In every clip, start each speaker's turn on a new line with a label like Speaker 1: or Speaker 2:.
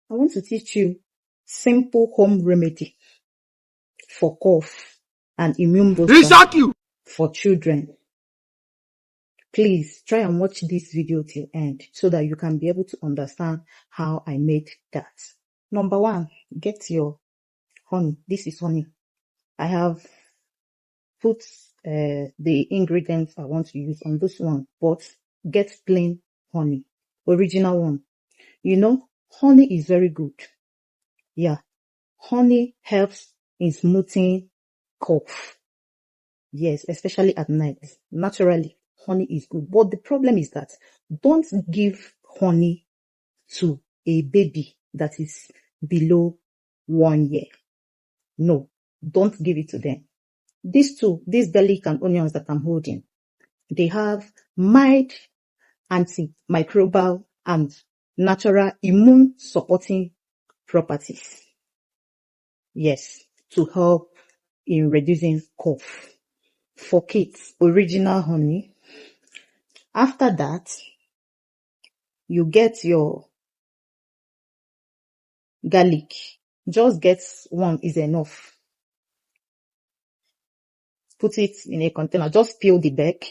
Speaker 1: I want to teach you simple home remedy for cough and immune booster for children. Please try and watch this video till end so that you can be able to understand how I made that. Number 1, get your honey. This is honey. I have put the ingredients I want to use on this one, but get plain honey, original one. You know, honey is very good. Yeah, honey helps in smoothing cough. Yes, especially at night. Naturally, honey is good. But the problem is that don't give honey to a baby that is below 1 year. No, don't give it to them. These garlic and onions that I'm holding, they have mild antimicrobial and natural immune supporting properties. Yes, to help in reducing cough. For kids, original honey. After that, you get your garlic. Just get one is enough. Put it in a container. Just peel the back.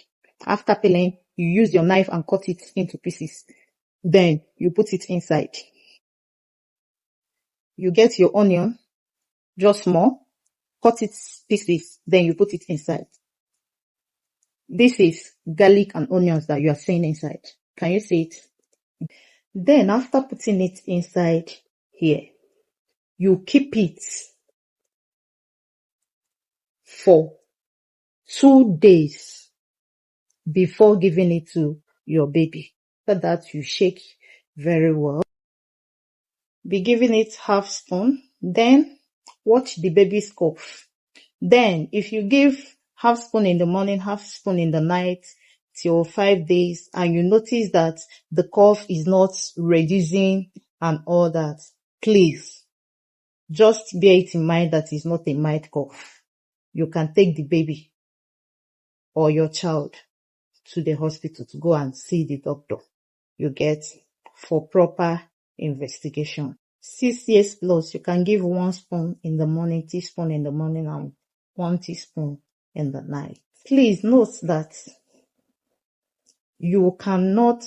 Speaker 1: After peeling, you use your knife and cut it into pieces. Then you put it inside. You get your onion, just small. Cut it pieces. Then you put it inside. This is garlic and onions that you are seeing inside. Can you see it? Then after putting it inside here, you keep it for 2 days before giving it to your baby. After that, you shake very well. Be giving it half spoon. Then watch the baby's cough. Then if you give half spoon in the morning, half spoon in the night till 5 days, and you notice that the cough is not reducing and all that, please just bear it in mind that it's not a mild cough. You can take the baby or your child to the hospital to go and see the doctor. You get, for proper investigation. 6 years plus, you can give 1 spoon in the morning, teaspoon in the morning, and 1 teaspoon in the night. Please note that you cannot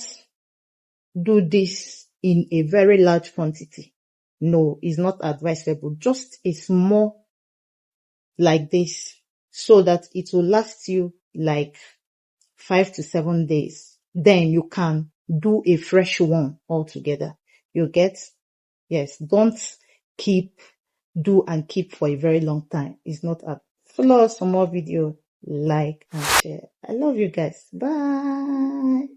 Speaker 1: do this in a very large quantity. No, it's not advisable. Just a small like this, so that it will last you like 5 to 7 days. Then you can do a fresh one altogether. You get? Yes, don't do and keep for a very long time. It's not up. Follow us for more video, like and share. I love you guys. Bye.